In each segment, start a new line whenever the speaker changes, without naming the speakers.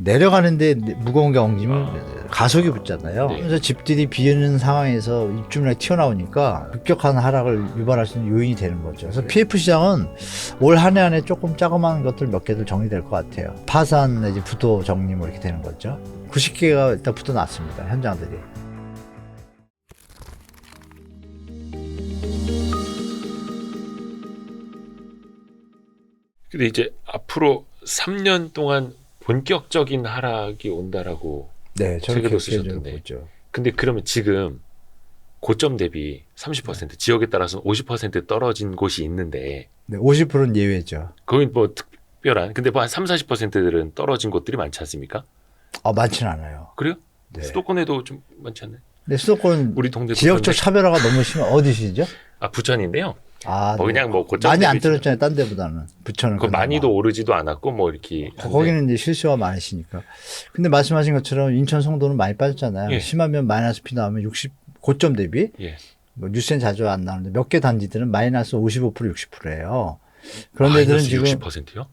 내려가는데 무거운 게 엉기면 가속이 붙잖아요.
네.
그래서 집들이 비는 상황에서 입주물량이 튀어나오니까 급격한 하락을 유발할 수 있는 요인이 되는 거죠. 그래서 PF 시장은 올 한 해 안에 조금 자그마한 것들 몇 개들 정리될 것 같아요. 파산 내지 부도 정리 뭐 이렇게 되는 거죠. 90개가 일단 부도 났습니다. 현장들이.
근데 이제 앞으로 3년 동안 본격적인 하락이 온다라고
네, 저렇게
책에도 쓰셨던데.
보죠.
근데 그러면 지금 고점 대비 30% 지역에 따라서 50% 떨어진 곳이 있는데
네, 50%는 예외죠.
거긴 뭐 특별한 근데 뭐 한 30~40%들은 떨어진 곳들이 많지 않습니까?
많지는 않아요.
그래요?
네.
수도권에도 좀 많지 않나요?
근데 수도권
우리 동네
지역적 차별화가 너무 심한 어디시죠?
부천인데요.
네.
그냥 뭐 고점
많이 안
대비
떨어졌잖아요. 딴 데보다는. 부천은.
그 많이도 오르지도 않았고 뭐 이렇게
거기는 이제 실수가 많으시니까. 근데 말씀하신 것처럼 인천 송도는 많이 빠졌잖아요.
예.
심하면 마이너스 P 나오면 60 고점 대비
예.
뭐 뉴스엔 자주 안 나오는데 몇 개 단지들은 마이너스 55% 60%예요. 그런 데들은 지금
60%요?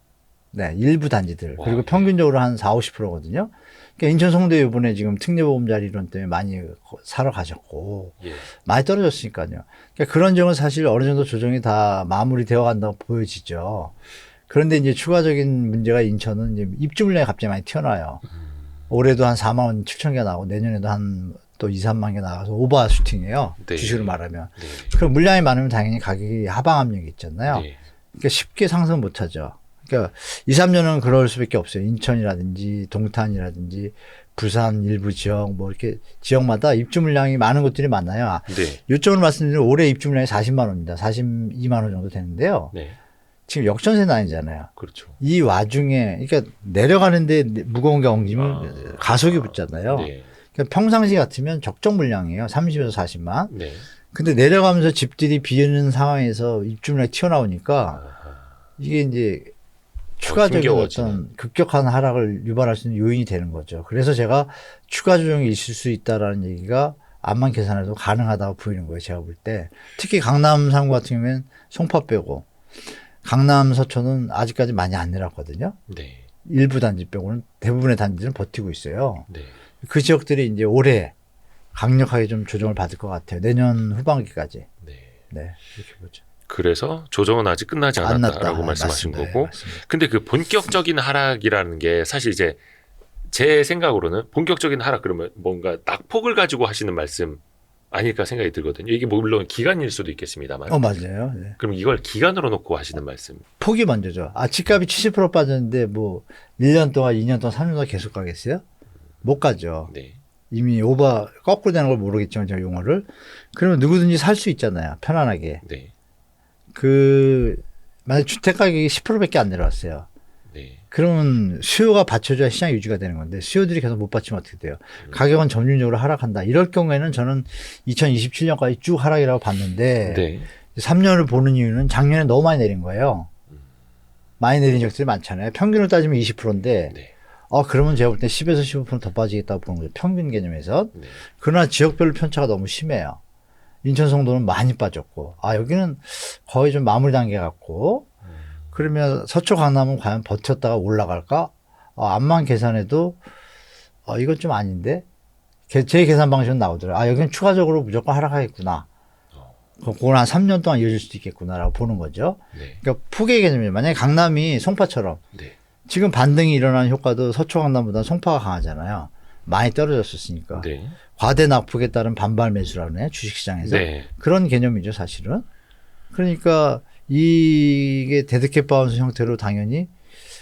네, 일부 단지들.
와.
그리고 평균적으로 한 4~50%거든요. 그러니까 인천 송도 이번에 지금 특례보험자리 이론 때문에 많이 사러 가셨고
예.
많이 떨어졌으니까요. 그러니까 그런 점은 사실 어느 정도 조정이 다 마무리되어 간다고 보여지죠. 그런데 이제 추가적인 문제가 인천은 이제 입주 물량이 갑자기 많이 튀어나와요. 올해도 한 4만 7천 개 나오고 내년에도 한 또 2~3만 개 나가서 오버 슈팅이에요.
네.
주식으로 말하면.
네.
그럼 물량이 많으면 당연히 가격이 하방 압력이 있잖아요.
네.
그러니까 쉽게 상승 못 하죠. 그러니까 2~3년은 그럴 수밖에 없어요. 인천이라든지 동탄이라든지 부산 일부 지역 뭐 이렇게 지역마다 입주 물량이 많은 곳들이 많아요.
네.
요점을 말씀드리면 올해 입주 물량이 40만 원입니다. 42만 원 정도 되는데요.
네.
지금 역전세 나이잖아요.
그렇죠.
이 와중에 그러니까 내려가는데 무거운 게 엉기면 가속이 붙잖아요.
네.
그러니까 평상시 같으면 적정 물량이에요. 30에서 40만.
네.
근데 내려가면서 집들이 비는 상황에서 입주 물량이 튀어나오니까
아하.
이게 이제 추가적인
힘겨워지는.
어떤 급격한 하락을 유발할 수 있는 요인이 되는 거죠. 그래서 제가 추가 조정이 있을 수 있다라는 얘기가 암만 계산해도 가능하다고 보이는 거예요. 제가 볼 때. 특히 강남 3구 같은 경우에는 송파 빼고 강남 서초는 아직까지 많이 안 내렸거든요.
네.
일부 단지 빼고는 대부분의 단지는 버티고 있어요.
네.
그 지역들이 이제 올해 강력하게 좀 조정을 받을 것 같아요. 내년 후반기까지.
네.
네, 이렇게 보죠.
그래서 조정은 아직 끝나지
안
않았다라고
났다.
말씀하신
맞습니다.
거고.
네, 맞습니다.
근데 그 본격적인 하락이라는 게 사실 이제 제 생각으로는 본격적인 하락 그러면 뭔가 낙폭을 가지고 하시는 말씀 아닐까 생각이 들거든요. 이게 물론 기간일 수도 있겠습니다만.
맞아요. 네.
그럼 이걸 기간으로 놓고 하시는 말씀.
폭이 먼저죠. 집값이 70% 빠졌는데 뭐 1년 동안, 2년 동안, 3년 동안 계속 가겠어요? 못 가죠.
네.
이미 오버 거꾸로 되는 걸 모르겠지만 저 용어를. 그러면 누구든지 살 수 있잖아요. 편안하게.
네.
만약 주택 가격이 10%밖에 안 내려왔어요.
네.
그러면 수요가 받쳐줘야 시장이 유지가 되는 건데 수요들이 계속 못 받치면 어떻게 돼요? 가격은 점진적으로 하락한다. 이럴 경우에는 저는 2027년까지 쭉 하락이라고 봤는데
네.
3년을 보는 이유는 작년에 너무 많이 내린 거예요. 많이 내린 적들이 많잖아요. 평균을 따지면 20%인데
네.
그러면 제가 볼 때 10에서 15%더 빠지겠다고 보는 거죠. 평균 개념에서.
네.
그러나 지역별로 편차가 너무 심해요. 인천 송도는 많이 빠졌고 여기는 거의 좀 마무리 단계 같고 그러면 서초 강남은 과연 버텼다가 올라갈까? 암만 계산해도 이건 좀 아닌데 제 계산 방식은 나오더라고요. 여기는 추가적으로 무조건 하락하겠구나. 그건 한 3년 동안 이어질 수도 있겠구나라고 보는 거죠.
네.
그러니까 폭의 개념이에요. 만약에 강남이 송파처럼
네.
지금 반등이 일어나는 효과도 서초 강남보다 송파가 강하잖아요. 많이 떨어졌었으니까.
네.
과대 낙폭에 따른 반발 매수라고 해요. 주식시장에서.
네.
그런 개념이죠, 사실은. 그러니까 이게 데드캣 바운스 형태로 당연히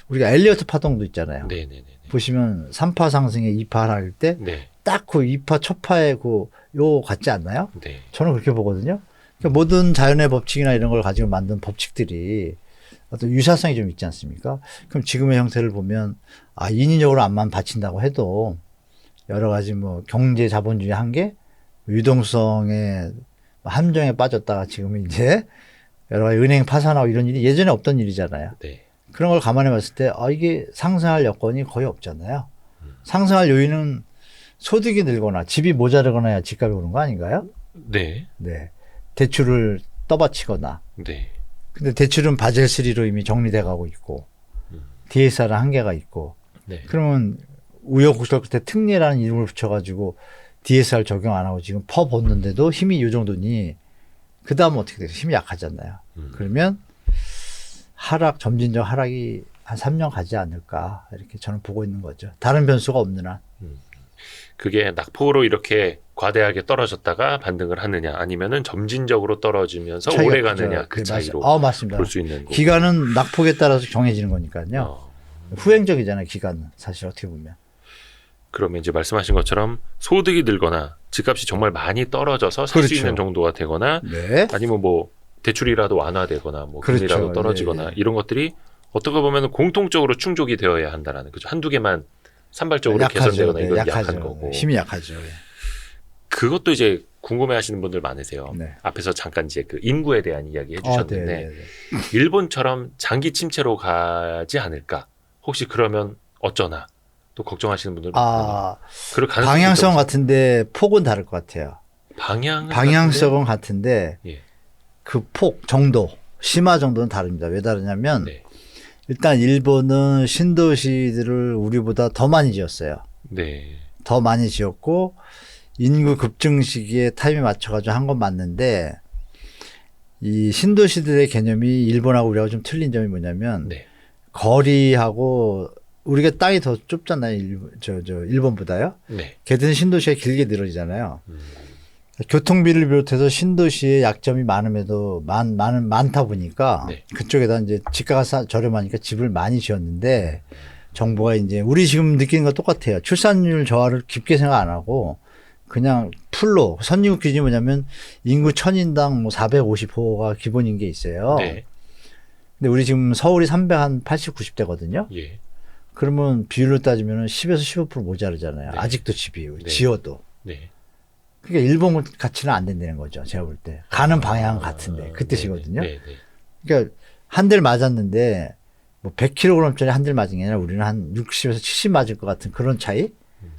우리가 엘리어트 파동도 있잖아요.
네. 네. 네.
보시면 3파 상승에 2파 하락일 때
네.
딱 그 2파 첫 파의 요 같지 않나요?
네.
저는 그렇게 보거든요. 그러니까 모든 자연의 법칙이나 이런 걸 가지고 만든 법칙들이 어떤 유사성이 좀 있지 않습니까? 그럼 지금의 형태를 보면 인위적으로 안만 받친다고 해도 여러 가지 뭐 경제 자본주의 한계, 유동성의 함정에 빠졌다가 지금 이제 여러 가지 은행 파산하고 이런 일이 예전에 없던 일이잖아요.
네.
그런 걸 감안해 봤을 때 이게 상승할 여건이 거의 없잖아요. 상승할 요인은 소득이 늘거나 집이 모자르거나 해야 집값이 오른 거 아닌가요?
네.
네. 대출을 떠받치거나.
네.
근데 대출은 바젤3로 이미 정리돼 가고 있고 DSR은 한계가 있고
네.
그러면 우여곡절 끝에 특례라는 이름을 붙여가지고 DSR 적용 안 하고 지금 퍼 벗는데도 힘이 이 정도니 그 다음은 어떻게 되겠어요? 힘이 약하잖아요. 그러면 점진적 하락이 한 3년 가지 않을까 이렇게 저는 보고 있는 거죠. 다른 변수가 없는 한.
그게 낙폭으로 이렇게 과대하게 떨어졌다가 반등을 하느냐 아니면은 점진적으로 떨어지면서
차이가
오래
크죠.
가느냐 그
네,
차이로
맞습니다.
볼 수 있는 거고.
기간은 낙폭에 따라서 정해지는 거니까요.
어,
후행적이잖아요. 기간은 사실 어떻게 보면.
그러면 이제 말씀하신 것처럼 소득이 늘거나 집값이 정말 많이 떨어져서 살 수
그렇죠.
있는 정도가 되거나
네.
아니면 뭐 대출이라도 완화되거나 뭐
그렇죠.
금리라도 떨어지거나
네.
이런 것들이 어떻게 보면 공통적으로 충족이 되어야 한다라는 거죠. 한두 개만 산발적으로 개선되거나
네,
이건
약하죠.
약한 거고.
힘이 약하죠.
그것도 이제 궁금해하시는 분들 많으세요.
네.
앞에서 잠깐 이제 그 인구에 대한 이야기 해주셨는데
네.
일본처럼 장기 침체로 가지 않을까? 혹시 그러면 어쩌나? 또 걱정하시는 분들 많아요. 그럴 가능성이
방향성
있다고
같은데 폭은 다를 것 같아요. 방향성은 같은데
예.
그 폭 정도 심화 정도는 다릅니다. 왜 다르냐면
네.
일단 일본은 신도시들을 우리보다 더 많이 지었어요.
네.
더 많이 지었고 인구 급증 시기에 타임에 맞춰가지고 한 건 맞는데 이 신도시들의 개념이 일본하고 우리하고 좀 틀린 점이 뭐냐면
네.
거리하고 우리가 땅이 더 좁잖아요. 일본보다요.
네.
걔들은 신도시가 길게 늘어지잖아요. 교통비를 비롯해서 신도시의 약점이 많음에도 많다 보니까
네.
그쪽에다 이제 집가가 저렴하니까 집을 많이 지었는데 정부가 이제 우리 지금 느끼는 거 똑같아요. 출산율 저하를 깊게 생각 안 하고 그냥 풀로 선진국 기준이 뭐냐면 인구 1000인당 뭐 450호가 기본인 게 있어요.
네.
근데 우리 지금 서울이 380, 90대거든요.
예.
그러면 비율로 따지면 10에서 15% 모자르잖아요.
네.
아직도 집이
네.
지어도.
네.
그러니까 일본 가치는 안 된다는 거죠. 제가 볼 때. 가는 방향은 같은데 그 뜻이거든요.
네. 네.
그러니까 한 대를 맞았는데 뭐 100kg짜리 한 대를 맞은 게 아니라 우리는 한 60에서 70 맞을 것 같은 그런 차이?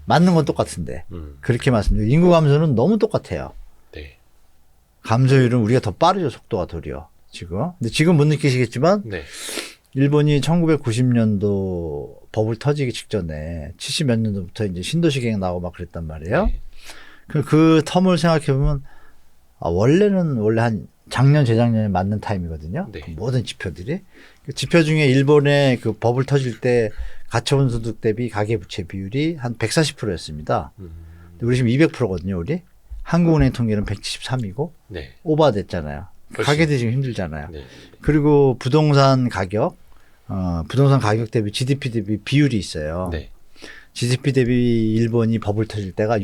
맞는 건 똑같은데 그렇게 말씀드려요. 인구 감소는 너무 똑같아요.
네.
감소율은 우리가 더 빠르죠. 속도가 도리어 지금. 근데 지금 못 느끼시겠지만
네.
일본이 1990년도 버블 터지기 직전에 70 몇 년도부터 이제 신도시 계획 나오고 막 그랬단 말이에요.
네.
그 텀을 생각해 보면 원래는 한 작년 재작년에 맞는 타임이거든요.
네.
그 모든 지표들이 그 지표 중에 일본의 그 버블 터질 때 가처분 소득 대비 가계부채 비율이 한 140%였습니다. 우리 지금 200%거든요. 우리 한국은행 통계는 173이고
네.
오버됐잖아요.
훨씬.
가게들이 지금 힘들잖아요.
네.
그리고 부동산 가격 대비 GDP 대비 비율이 있어요.
네.
GDP 대비 일본이 버블 터질 때가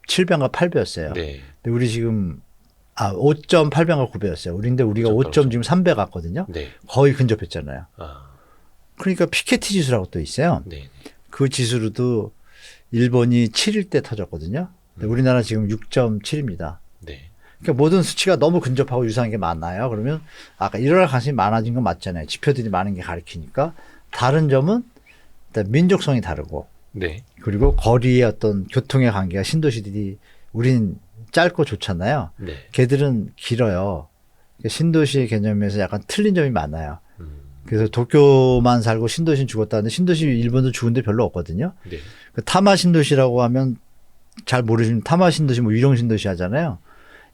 6.7배인가 8배였어요.
네.
근데 우리 지금 5.8배인가 9배였어요. 우리인데 우리가 5. 지금 3배 갔거든요.
네.
거의 근접했잖아요.
아.
그러니까 피케티 지수라고 또 있어요.
네.
그 지수로도 일본이 7일 때 터졌거든요. 근데 우리나라 지금 6.7입니다.
네.
그러니까 모든 수치가 너무 근접하고 유사한 게 많아요. 그러면 아까 일어날 가능성이 많아진 건 맞잖아요. 지표들이 많은 게 가리키니까. 다른 점은 일단 민족성이 다르고
네.
그리고 거리의 어떤 교통의 관계가 신도시들이 우린 짧고 좋잖아요.
네.
걔들은 길어요. 그러니까 신도시의 개념에서 약간 틀린 점이 많아요. 그래서 도쿄만 살고 신도시는 죽었다는데 신도시 일본도 죽은 데 별로 없거든요.
네.
그 타마 신도시라고 하면 잘 모르시는 타마 신도시 뭐 유령 신도시 하잖아요.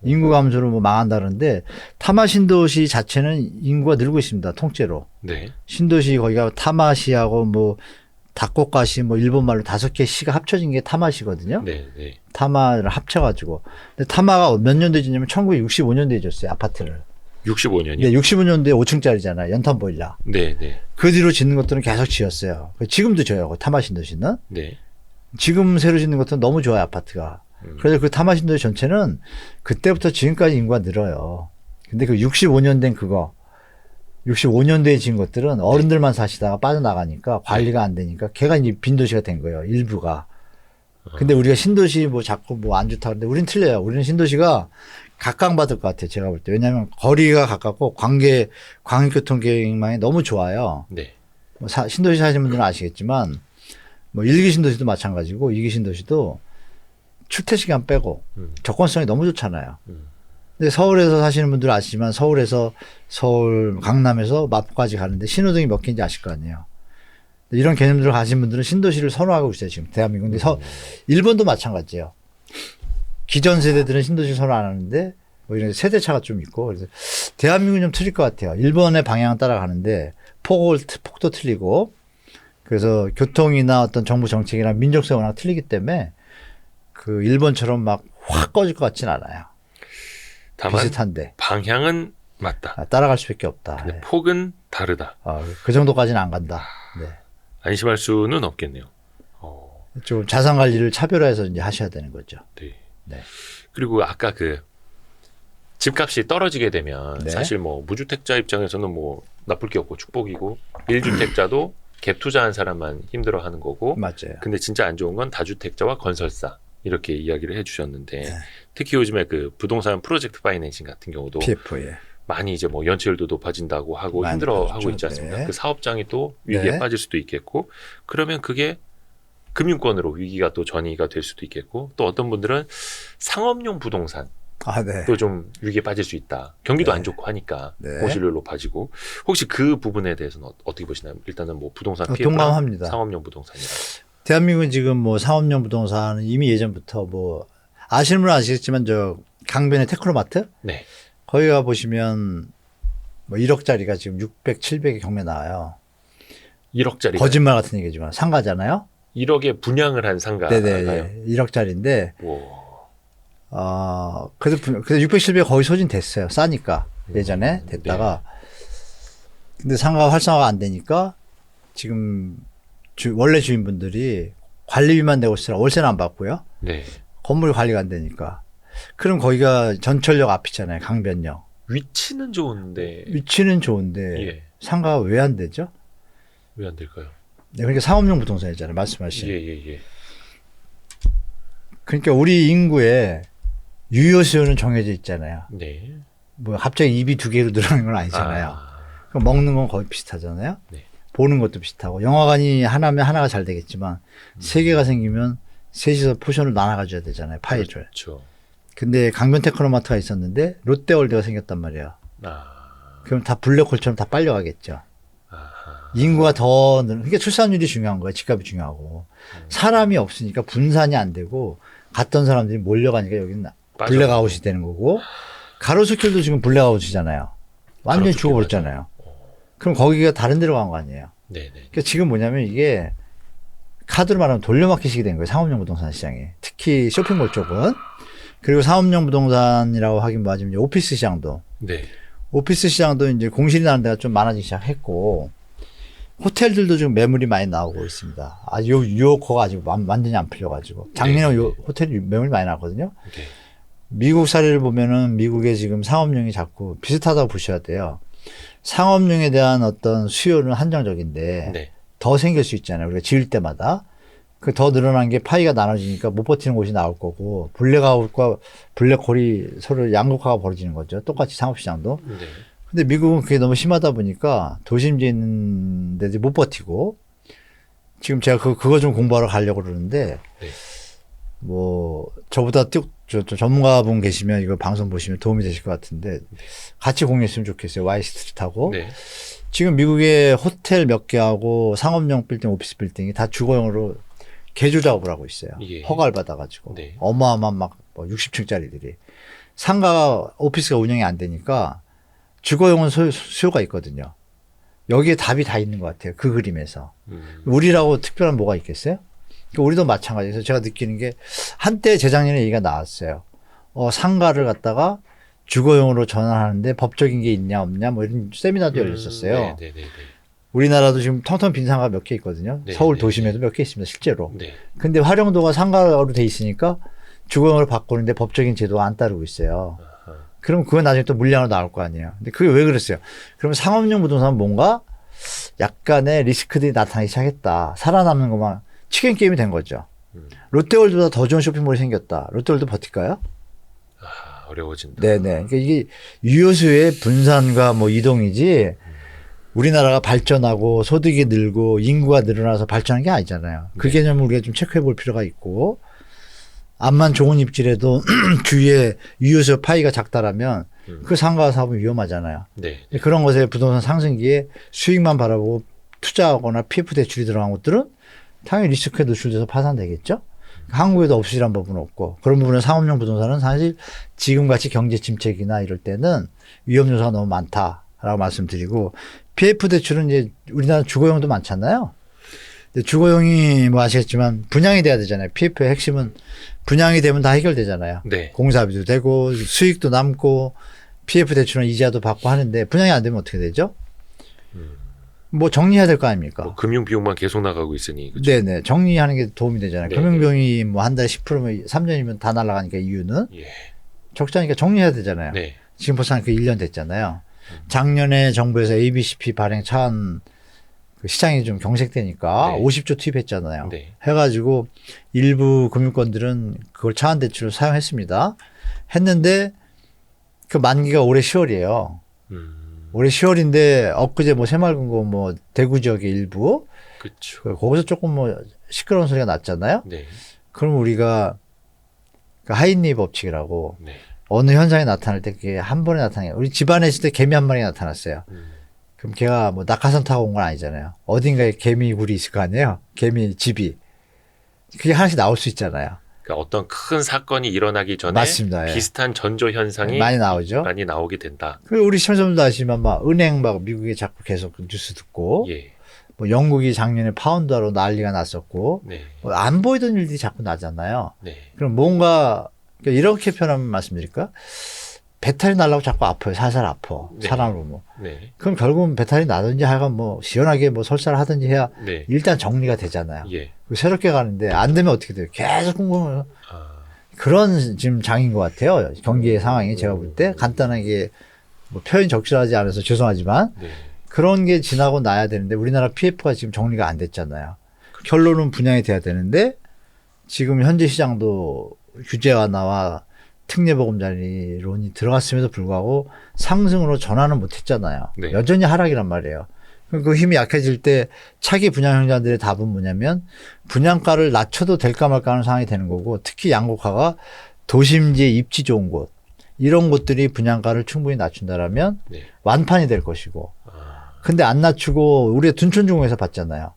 인구 감소로 뭐 망한다는데 타마 신도시 자체는 인구가 늘고 있습니다. 통째로.
네.
신도시 거기가 타마시하고 뭐 다코카시 뭐 일본 말로 5개 시가 합쳐진 게 타마시거든요.
네. 네.
타마를 합쳐가지고. 근데 타마가 몇 년도에 짓냐면 1965년도에 짓었어요. 아파트를.
65년이요?
근데 65년도에 5층짜리잖아요. 연탄 보일러.
네. 네.
그 뒤로 짓는 것들은 계속 지었어요. 지금도 져요. 타마 신도시는.
네.
지금 새로 짓는 것들은 너무 좋아요. 아파트가. 그래서 그 타마 신도시 전체는 그때부터 지금까지 인구가 늘어요. 근데 그 65년 된 그거 65년도에 지은 것들은 어른들만 사시다가 빠져나가니까 관리가 안 되니까 걔가 이제 빈도시가 된 거예요. 일부가. 근데 우리가 신도시 뭐 자꾸 뭐 안 좋다 그러는데 우린 틀려요. 우리는 신도시가 각광받을 것 같아요. 제가 볼 때. 왜냐하면 거리가 가깝고 광역교통 계획망이 너무 좋아요.
네.
뭐 신도시 사시는 분들은 아시겠지만 뭐 1기 신도시도 마찬가지고 2기 신도시도 출퇴 시간 빼고 접근성이 너무 좋잖아요. 근데 서울에서 사시는 분들은 아시지만 서울 강남에서 마포까지 가는데 신호등이 몇 개인지 아실 거 아니에요. 이런 개념들을 가진 분들은 신도시를 선호하고 있어요. 지금 대한민국. 근데 일본도 마찬가지예요. 기존 세대들은 신도시를 선호 안 하는데 뭐 이런 세대차가 좀 있고 그래서 대한민국은 좀 틀릴 것 같아요. 일본의 방향을 따라가는데 폭도 틀리고 그래서 교통이나 어떤 정부 정책이나 민족성이 워낙 틀리기 때문에 그 일본처럼 막 확 꺼질 것 같진 않아요.
다만
비슷한데
방향은 맞다.
따라갈 수밖에 없다.
근데
네.
폭은 다르다.
그 정도까지는 안 간다. 네.
안심할 수는 없겠네요.
좀 자산 관리를 차별화해서 이제 하셔야 되는 거죠.
네.
네.
그리고 아까 그 집값이 떨어지게 되면
네.
사실 뭐 무주택자 입장에서는 뭐 나쁠 게 없고 축복이고 1주택자도 갭 투자한 사람만 힘들어하는 거고
맞아요.
근데 진짜 안 좋은 건 다주택자와 건설사 이렇게 이야기를 해주셨는데
네.
특히 요즘에 그 부동산 프로젝트 파이낸싱 같은 경우도
PF에
많이 이제 뭐 연체율도 높아진다고 하고
많이
힘들어하고
높아졌죠.
있지 않습니까?
네.
그 사업장이 또 위기에
네.
빠질 수도 있겠고 그러면 그게 금융권으로 위기가 또 전이가 될 수도 있겠고 또 어떤 분들은 상업용 부동산
네.
또 좀 위기에 빠질 수 있다. 경기도
네.
안 좋고 하니까
네.
공실률 높아지고 혹시 그 부분에 대해서는 어떻게 보시나요? 일단은 뭐 부동산 PF랑
동감합니다.
상업용 부동산이라.
대한민국은 지금 뭐 상업용 부동산은 이미 예전부터 뭐 아시는 분은 아시겠지만 저 강변의 테크노마트
네.
거기 가 보시면 뭐 1억짜리가 지금 600, 700의 경매 나와요.
1억짜리
거짓말 같은 얘기지만 상가잖아요.
1억에 분양을 한 상가가요.
네네. 1억짜리인데
오.
그래도 600, 700 거의 소진됐어요. 싸니까 예전에 됐다가 근데 상가가 활성화가 안 되니까 지금 원래 주인분들이 관리비만 내고 있으라 월세는 안 받고요.
네.
건물 관리가 안 되니까. 그럼 거기가 전철역 앞이잖아요. 강변역.
위치는 좋은데
위치는 좋은데
예.
상가가 왜 안 되죠?
왜 안 될까요?
네, 그러니까 상업용 부동산이잖아요. 말씀하신.
예.
그러니까 우리 인구의 유효 수요는 정해져 있잖아요.
네.
뭐 갑자기 입이 두 개로 늘어나는 건 아니잖아요. 그럼 먹는 건 거의 비슷하잖아요.
네.
보는 것도 비슷하고 영화관이 하나면 하나가 잘 되겠지만 세 개가 생기면 셋이서 포션을 나눠 가져야 되잖아요. 파이를.
그렇죠.
근데 강변 테크노마트가 있었는데 롯데월드가 생겼단 말이에요. 그럼 다 블랙홀처럼 다 빨려가겠죠. 인구가 더 그러니까 출산율이 중요한 거예요. 집값이 중요하고 사람이 없으니까 분산이 안 되고 갔던 사람들이 몰려가니까 여기는 블랙아웃이 되는 거고 가로수길도 지금 블랙아웃이잖아요. 완전히
가로수길
죽어버렸잖아요. 그럼 거기가 다른 데로 간 거 아니에요.
네네.
그러니까 지금 뭐냐면 이게 카드로 말하면 돌려막기식이 된 거예요. 상업용 부동산 시장이. 특히 쇼핑몰 쪽은. 그리고 상업용 부동산이라고 하긴 뭐하지만 오피스 시장도.
네.
오피스 시장도 이제 공실이 나는 데가 좀 많아지기 시작했고 호텔들도 지금 매물이 많이 나오고 있습니다. 유효커가 아직 완전히 안 풀려가지고. 작년에 호텔이 매물이 많이 나왔거든요.
네.
미국 사례를 보면은 미국의 지금 상업용이 자꾸 비슷하다고 보셔야 돼요. 상업용에 대한 어떤 수요는 한정적인데
네.
더 생길 수 있잖아요. 우리가 지을 때마다. 그 더 늘어난 게 파이가 나눠지니까 못 버티는 곳이 나올 거고 블랙아웃과 블랙홀이 서로 양극화가 벌어지는 거죠. 똑같이 상업시장도.
네.
근데 미국은 그게 너무 심하다 보니까 도심지에 있는 데도 못 버티고 지금 제가 그거 좀 공부하러 가려고 그러는데
네.
뭐 저보다 저 전문가분 계시면 이거 방송 보시면 도움이 되실 것 같은데 같이 공유했으면 좋겠어요. 와이스트리트하고.
네.
지금 미국의 호텔 몇 개하고 상업용 빌딩, 오피스 빌딩이 다 주거용으로 개조 작업을 하고 있어요.
예.
허가를 받아가지고.
네.
어마어마한 막 60층짜리들이. 상가가, 오피스가 운영이 안 되니까 주거용은 수요가 있거든요. 여기에 답이 다 있는 것 같아요. 그 그림에서. 우리라고 특별한 뭐가 있겠어요? 그러니까 우리도 마찬가지에서 제가 느끼는 게 한때 재작년에 얘기가 나왔어요. 상가를 갖다가 주거용으로 전환하는데 법적인 게 있냐 없냐 뭐 이런 세미나도 열렸었어요.
네.
우리나라도 지금 텅텅 빈 상가 몇 개 있거든요.
네,
서울
네,
도심에도 몇 개 있습니다. 실제로.
네.
근데 활용도가 상가로 돼 있으니까 주거용으로 바꾸는데 법적인 제도가 안 따르고 있어요. 그럼 그건 나중에 또 물량으로 나올 거 아니에요. 근데 그게 왜 그랬어요? 그러면 상업용 부동산은 뭔가 약간의 리스크들이 나타나기 시작했다. 살아남는 것만 치킨 게임이 된 거죠. 롯데월드보다 더 좋은 쇼핑몰이 생겼다. 롯데월드 버틸까요?
어려워진다.
네네. 그러니까 이게 유효수의 분산과 뭐 이동이지 우리나라가 발전하고 소득이 늘고 인구가 늘어나서 발전한 게 아니잖아요. 그 개념을 우리가 좀 체크해 볼 필요가 있고 암만 좋은 입지라도 주위에 유효수 파이가 작다라면 그 상가 사업은 위험하잖아요.
네.
그런 것에 부동산 상승기에 수익만 바라보고 투자하거나 PF 대출이 들어간 것들은 당연히 리스크에 노출돼서 파산되겠죠. 한국에도 없으리란 법은 없고 그런 부분에 상업용 부동산은 사실 지금같이 경제 침체기나 이럴 때는 위험 요소가 너무 많다라고 말씀드리고 PF 대출은 이제 우리나라 주거용도 많잖아요. 근데 주거용이 뭐 아시겠지만 분양이 돼야 되잖아요. PF의 핵심은 분양이 되면 다 해결되잖아요.
네.
공사비도 되고 수익도 남고 PF 대출은 이자도 받고 하는데 분양이 안 되면 어떻게 되죠? 뭐 정리해야 될 거 아닙니까?
뭐 금융 비용만 계속 나가고 있으니. 그렇죠?
네네. 정리하는 게 도움이 되잖아요.
네,
금융비용이 뭐 한 달에 10%면 3년이면 다 날아가니까 이유는
예.
적자니까 정리해야 되잖아요.
네.
지금 벌써 한 그 1년 됐잖아요. 작년에 정부에서 ABCP 발행 차한 그 시장이 좀 경색되니까
네.
50조 투입했잖아요.
네.
해가지고 일부 금융권들은 그걸 차한 대출로 사용했습니다. 했는데 그 만기가 올해 10월이에요. 올해 10월인데 엊그제 뭐 새마을금고 뭐 대구 지역의 일부
그렇죠.
거기서 조금 뭐 시끄러운 소리가 났잖아요.
네.
그럼 우리가 그 하인리 법칙이라고
네.
어느 현상이 나타날 때 그게 한 번에 나타나요. 우리 집안에 있을 때 개미 한 마리가 나타났어요. 그럼 걔가 뭐 낙하산 타고 온 건 아니잖아요. 어딘가에 개미 굴이 있을 거 아니에요. 개미 집이. 그게 하나씩 나올 수 있잖아요.
그러니까 어떤 큰 사건이 일어나기 전에
맞습니다. 예.
비슷한 전조 현상이
많이 나오죠.
많이 나오게 된다.
그리고 우리 시청자분도 아시지만 막 은행 막 미국에 자꾸 계속 뉴스 듣고
예.
뭐 영국이 작년에 파운드화로 난리가 났었고
네.
뭐 안 보이던 일들이 자꾸 나잖아요.
네.
그럼 뭔가 그러니까 이렇게 표현하면 말씀드릴까? 배탈이 날라고 자꾸 아파요. 살살 아파.
네.
사람으로 뭐.
네.
그럼 결국은 배탈이 나든지 하여간 뭐 시원하게 뭐 설사를 하든지 해야
네.
일단 정리가 되잖아요.
예.
새롭게 가는데 안 되면 어떻게 돼요? 계속 궁금해요.
아.
그런 지금 장인 것 같아요. 경기의 상황이 제가 볼 때 간단하게 뭐 표현이 적절하지 않아서 죄송하지만
네.
그런 게 지나고 나야 되는데 우리나라 PF가 지금 정리가 안 됐잖아요. 결론은 분양이 돼야 되는데 지금 현재 시장도 규제 완화와 특례보금자리론이 들어갔음에도 불구하고 상승으로 전환은 못했잖아요.
네.
여전히 하락이란 말이에요. 그 힘이 약해질 때 차기 분양형자들의 답은 뭐냐면 분양가를 낮춰도 될까 말까 하는 상황이 되는 거고 특히 양곡화가 도심지에 입지 좋은 곳 이런 곳들이 분양가를 충분히 낮춘다라면
네.
완판이 될 것이고
아.
근데 안 낮추고 우리가 둔촌중공에서 봤잖아요.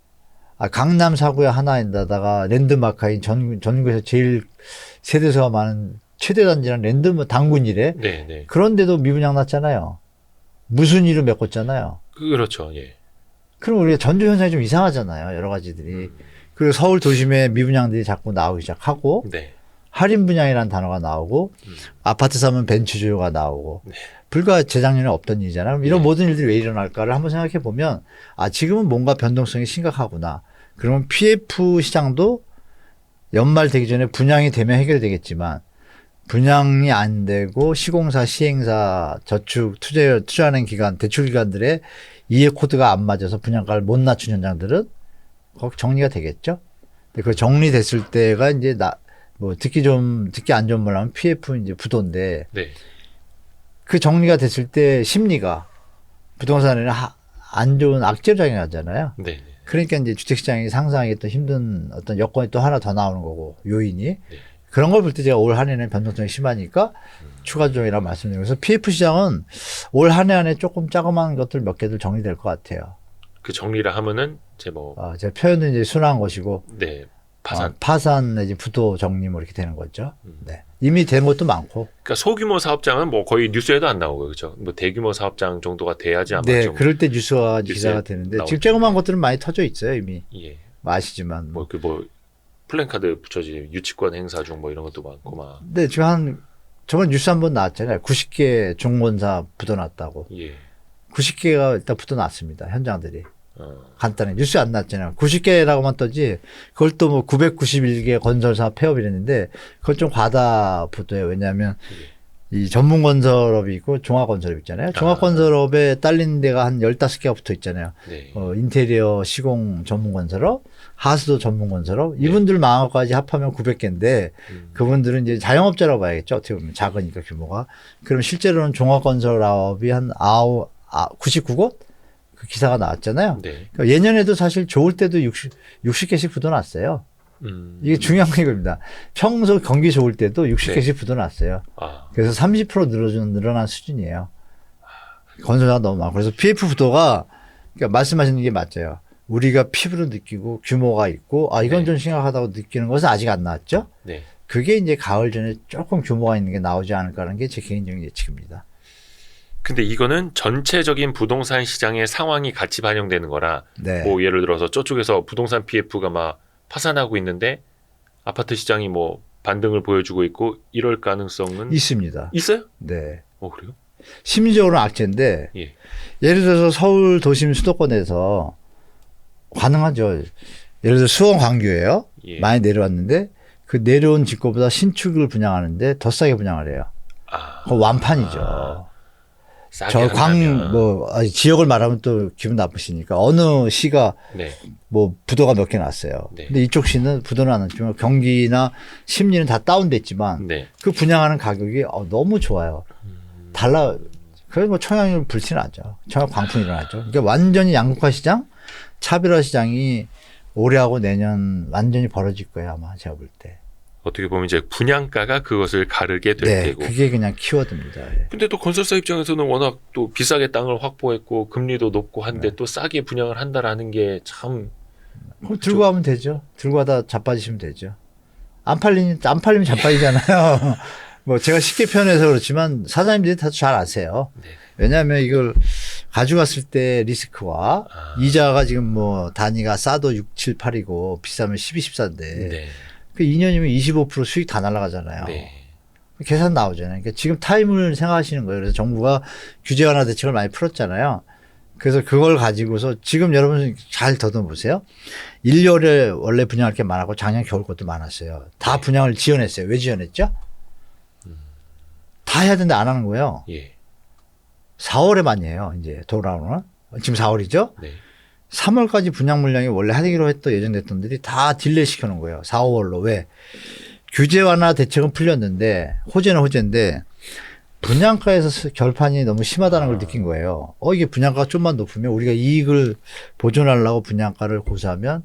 아, 강남 사구의 하나인데다가 랜드마크인 전국에서 제일 세대수가 많은 최대 단지란 당군이래.
네. 네.
그런데도 미분양 났잖아요. 무슨 일을 메꿨잖아요.
그렇죠. 예.
그럼 우리가 전조 현상이 좀 이상하잖아요. 여러 가지들이. 그리고 서울 도심에 미분양들이 자꾸 나오기 시작하고
네.
할인 분양이라는 단어가 나오고 아파트 사면 벤츠 주요가 나오고
네.
불과 재작년에 없던 일이잖아요. 그럼 이런
네.
모든 일들이 왜 일어날까를 한번 생각해 보면 아 지금은 뭔가 변동성이 심각하구나. 그러면 PF 시장도 연말 되기 전에 분양이 되면 해결되겠지만 분양이 안 되고 시공사, 시행사, 저축, 투자하는 기관, 대출 기관들의 이해 코드가 안 맞아서 분양가를 못 낮춘 현장들은 거기 정리가 되겠죠. 근데 그 정리됐을 때가 이제 뭐 듣기 안 좋은 말로 하면 PF 이제 부도인데
네.
그 정리가 됐을 때 심리가 부동산에는 안 좋은 악재작용이 하잖아요.
네.
그러니까 이제 주택시장이 상승하기 또 힘든 어떤 여건이 또 하나 더 나오는 거고 요인이 그런 걸 볼 때 제가 올 한 해는 변동성이 심하니까 추가 조정이라고 말씀드리고 그래서 PF 시장은 올 한 해 안에 조금 자그마한 것들 몇 개들 정리될 것 같아요.
그 정리를 하면은 이제 뭐
제 표현은 이제 순화한 것이고
네. 파산.
파산 내지 부도 정리 뭐 이렇게 되는 거죠. 네. 이미 된 것도 많고.
그러니까 소규모 사업장은 뭐 거의 뉴스에도 안 나오고 그렇죠. 뭐 대규모 사업장 정도가 돼야지 아마
네,
좀
그럴 때 뉴스가 기사가 되는데
나오죠.
지금 조그만 것들은 많이 터져 있어요 이미.
예.
뭐 아시지만.
뭐 플랜카드 붙여지 유치권 행사 중 뭐 이런 것도 많고 막.
네, 지금 저번 뉴스 한 번 나왔잖아요. 90개 중공사 부도났다고.
예.
90개가 일단 부도났습니다. 현장들이.
어.
간단해. 뉴스 안 났잖아요. 90개라고만 떠지 그걸 또 뭐 991개 건설사 폐업이랬는데 그건 좀 과다 부도예요. 왜냐하면 이 전문건설업이 있고 종합건설업 있잖아요. 종합건설업에 딸린 데가 한 15개가 붙어 있잖아요.
네.
인테리어 시공 전문건설업, 하수도 전문건설업 이분들 망한 것까지 합하면 900개인데 그분들은 이제 자영업자라고 봐야겠죠. 어떻게 보면 작으니까 규모가. 그럼 실제로는 종합건설업이 한 99곳? 그 기사가 나왔잖아요.
네.
그러니까 예년에도 사실 좋을 때도 60개씩 부도났어요. 이게 중요한 겁니다. 평소 경기 좋을 때도 60개씩 부도났어요.
아.
그래서 30% 늘어난 수준이에요. 건설사가 너무 많고. 그래서 PF 부도가, 그러니까 말씀하시는 게 맞아요. 우리가 피부로 느끼고 규모가 있고 이건
네.
좀 심각하다고 느끼는 것은 아직 안 나왔죠.
네.
그게 이제 가을 전에 조금 규모가 있는 게 나오지 않을까라는 게 제 개인적인 예측입니다.
근데 이거는 전체적인 부동산 시장의 상황이 같이 반영되는 거라
네.
뭐 예를 들어서 저쪽에서 부동산 PF가 막 파산하고 있는데 아파트 시장이 뭐 반등을 보여주고 있고 이럴 가능성은
있습니다.
있어요?
네.
그래요?
심리적으로는 악재인데
예.
예를 들어서 서울 도심 수도권에서 가능하죠. 예를 들어 수원 광교예요.
예.
많이 내려왔는데 그 내려온 집거보다 신축을 분양하는데 더 싸게 분양을 해요. 그거 완판이죠.
싸게
저
한다면.
지역을 말하면 또 기분 나쁘시니까 어느 시가
네.
뭐 부도가 몇 개 났어요.
네.
근데 이쪽 시는 부도는 안 났지만 경기나 심리는 다 다운됐지만
네.
그 분양하는 가격이 너무 좋아요. 그래서 뭐 청약률 불티나죠. 청약 광풍이 일어나죠. 그러니까 완전히 양극화 시장, 차별화 시장이 올해하고 내년 완전히 벌어질 거예요 아마 제가 볼 때.
어떻게 보면 이제 분양가가 그것을 가르게 될
네,
테고.
그게 그냥 키워드입니다. 예.
근데 또 건설사 입장에서는 워낙 또 비싸게 땅을 확보했고 금리도 높고 한데
네.
또 싸게 분양을 한다라는 게 참
그럼 들고 가면 되죠. 들고 가다 자빠지시면 되죠. 안 팔리면 자빠지잖아요. 뭐 제가 쉽게 표현해서 그렇지만 사장님들이 다 잘 아세요.
네.
왜냐하면 이걸 가져갔을 때 리스크와 이자가 지금 뭐 단위가 싸도 6, 7, 8이고 비싸면 12, 14인데
네.
그 2년이면 25% 수익 다 날아가잖아요.
네.
계산 나오잖아요. 그러니까 지금 타임을 생각하시는 거예요. 그래서 정부가 규제 완화 대책을 많이 풀었잖아요. 그래서 그걸 가지고서 지금 여러분 잘 더듬어보세요. 1월에 원래 분양할 게 많았고 작년 겨울 것도 많았어요. 다 분양을 지연했어요. 왜 지연했죠? 다 해야 되는데 안 하는 거예요.
예.
4월에 많이 해요. 이제 돌아오는. 지금 4월이죠?
네.
3월까지 분양 물량이 원래 하기로 했던 예정됐던 들이 다 딜레이 시켜놓은 거예요. 4, 5월로. 왜? 규제 완화 대책은 풀렸는데 호재는 호재인데 분양가에서 결판이 너무 심하다는 걸 느낀 거예요. 이게 분양가가 좀만 높으면 우리가 이익을 보존하려고 분양가를 고수하면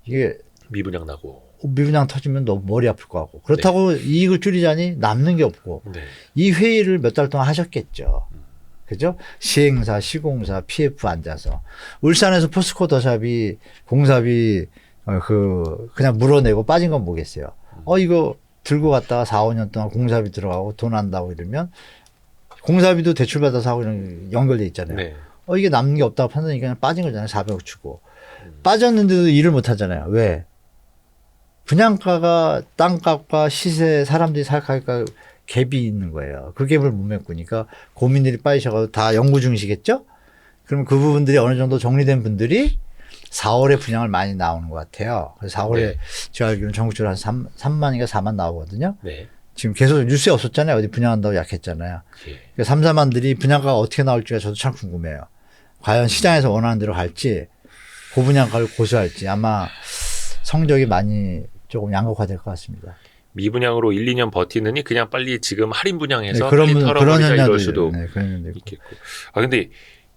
이게
미분양 나고.
미분양 터지면 너무 머리 아플 거 같고 그렇다고 이익을 줄이자니 남는 게 없고
네.
이 회의를 몇 달 동안 하셨겠죠. 그죠? 시행사, 시공사, PF 앉아서 울산에서 포스코 더샵이 공사비 그냥 물어내고 빠진 건 뭐겠어요. 이거 들고 갔다가 4, 5년 동안 공사비 들어가고 돈 한다고 이러면 공사비도 대출받아서 하고 이런 연결돼 있잖아요.
네.
이게 남는 게 없다고 판단이 그냥 빠진 거잖아요. 400억 주고. 빠졌는데도 일을 못 하잖아요. 왜? 분양가가 땅값과 시세 사람들이 살 가격과 갭이 있는 거예요. 그 갭을 못 메꾸니까 고민들이 빠지셔가지고 다 연구 중이시겠죠? 그럼 그 부분들이 어느 정도 정리된 분들이 4월에 분양을 많이 나오는 것 같아요. 그래서 4월에
네.
제가 알기로는 전국적으로 한 3만인가 4만 나오거든요.
네.
지금 계속 뉴스에 없었잖아요. 어디 분양한다고 약했잖아요.
예.
그러니까 3, 4만들이 분양가가 어떻게 나올지가 저도 참 궁금해요. 과연 시장에서 원하는 대로 갈지 고분양가를 고수할지 아마 성적이 많이 조금 양극화될 것 같습니다.
미분양으로 1, 2년 버티느니 그냥 빨리 지금 할인 분양해서
그런
빨리 털어버리자 이럴
현상도
수도
그런 현상도 있고.
있겠고. 근데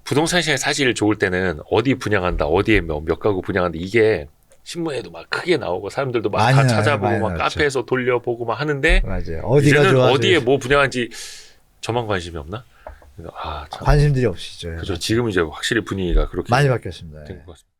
부동산 시장이 사실 좋을 때는 어디 분양한다, 어디에 몇 가구 분양한다 이게 신문에도 막 크게 나오고 사람들도 막
많이
다
나와요,
찾아보고
많이
막
나왔죠.
카페에서 돌려보고 막 하는데
맞아요. 어디가
이제는
좋아?
어디에 뭐 분양한지 저만 관심이 없나? 그래서 참.
관심들이 없으시죠.
그죠. 지금 이제 확실히 분위기가 그렇게
많이 바뀌었습니다.
된 것 같습니다.